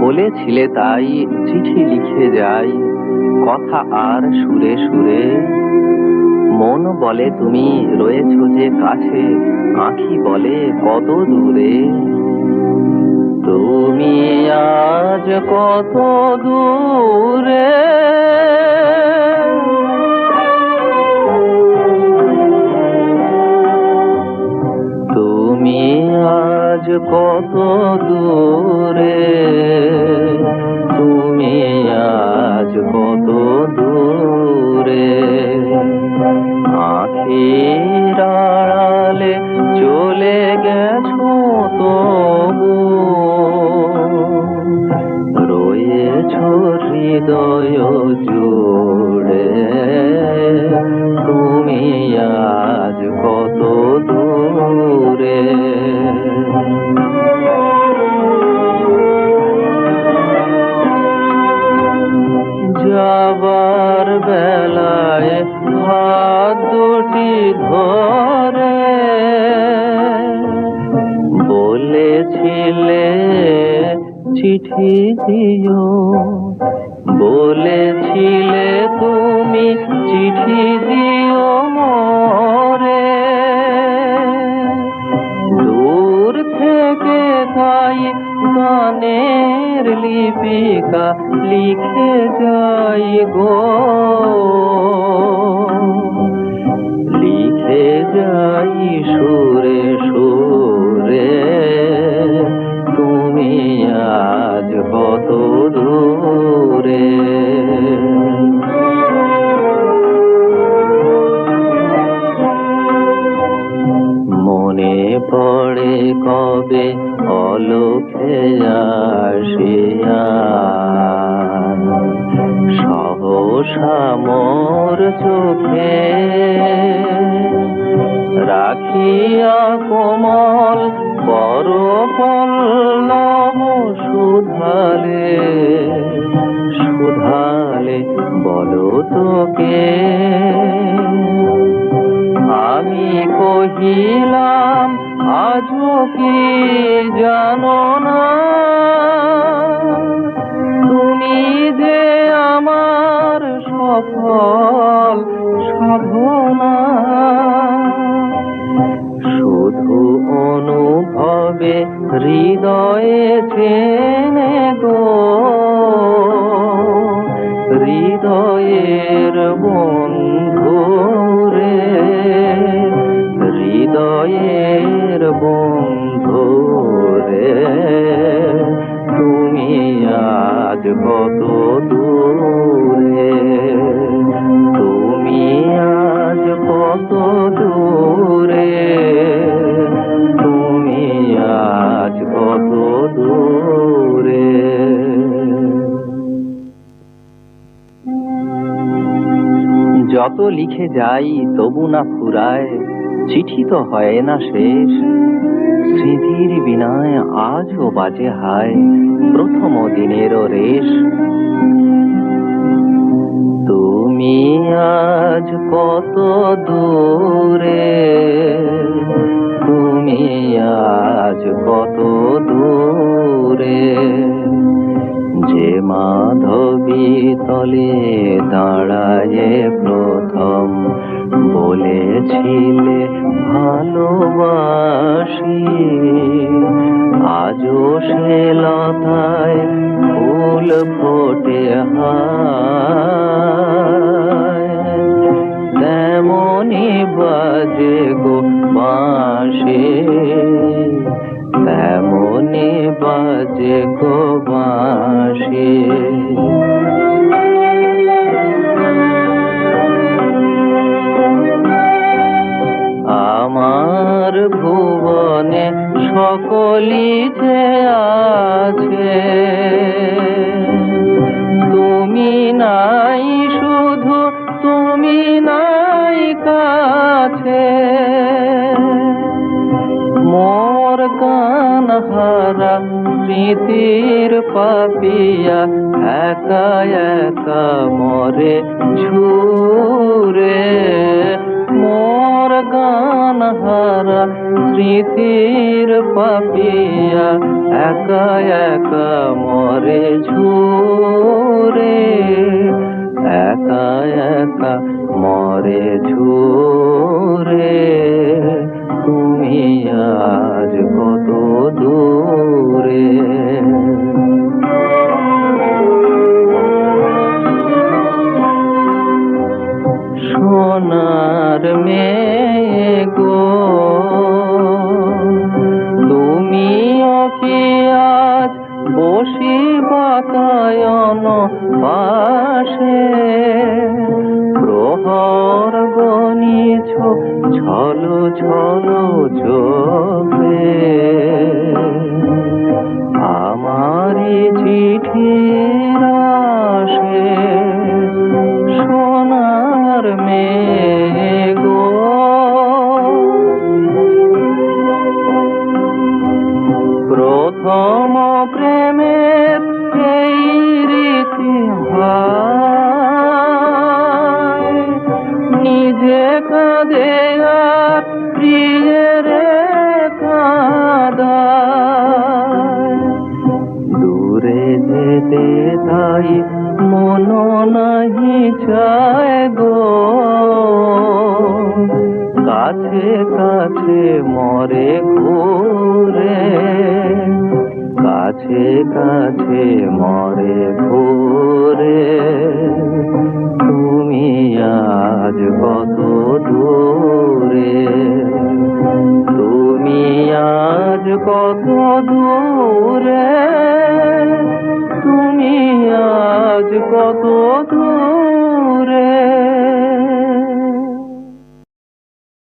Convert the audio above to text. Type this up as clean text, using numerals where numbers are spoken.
বলেছিলে তাই চিঠি লিখে যাই, কথা আর সুরে সুরে। মন বলে তুমি রয়েছ যে কাছে, আঁখি বলে কত দূরে। তুমি আজ কত দূরে, তুমি আজ কত দূরে, তুমি আজ কত দূরে। আখির আড়ালে চলে গেছো তবু, রয়েছ হৃদয় জুড়ে। তুমি আজ কত দূরে। যাবার বেলায় হাত দুটি ধরে বলেছিলে চিঠি দিও, বলেছিলে তুমি চিঠি দিও মোরে। দূর থেকে তাই গানের লিপিকা লিখে যাই গো, লিখে যাই সুরে সুরে। তুমি আজ কত দূরে। মনে পড়ে কবে অলক্ষে আসিয়া, সহসা মোর চোখে রাখিয়া কোমল বড় পল্লব সুধালে, সুধালে বলো তোকে। আমি কহিলাম আজও কি জানো না, তুমি যে আমার সফল সাধনা। শুধু অনুভবে হৃদয়ে চেনে গো, হৃদয়ের বন্ধু রে, হৃদয়ের বন্ধু রে। তুমি আজ কত দূরে, তুমি আজ কত দূরে, তুমি আজ কত দূরে। যত লিখে যাই তবু না ফুরায়, চিঠি তো হয় না শেষ। স্মৃতির বিনায় আজও বাজে হায় প্রথম দিনেরও রেশ। তুমি আজ কত দূরে, তুমি আজ কত দূরে। যে মাধবী তলে দাঁড়ায় প্রথম বলেছিলে ভালোবাসি, আজও সে লতায় ফুল ফোটে হায়। তেমনি বাজে গো বাঁশি, তেমনি বাজে গো বাঁশি। আমার ভুবনে সকলি যে আছে, তুমি নাই শুধু, তুমি নাই কাছে। মোর গান হারা স্মৃতির পাপিয়া একা একা মরে ঝুরে, মোর গান হারা স্মৃতির পাপিয়া একা একা মরে ঝুরে, একা একা মরে ঝুরে। তুমি আজ কত দূরে। সোনার মেয়ে গো, তুমিও কি আজ বসিবা কায়ন পাশে? প্রহর গনিছ ছলো ছলো চোখে, আমারি চিঠির আশে। সোনার মেয়ে গো, প্রথম প্রেমের এই রীতি হয়, নিজে কাঁদে আর প্রিয়ের কাঁদায়। দূরে যেতে তাই মন নাহি চায় গো, কাছে কাছে মরে ঘুরে, কাছে কাছে মরে ঘুরে। তুমি আজ কত দূরে, তুমি আজ কত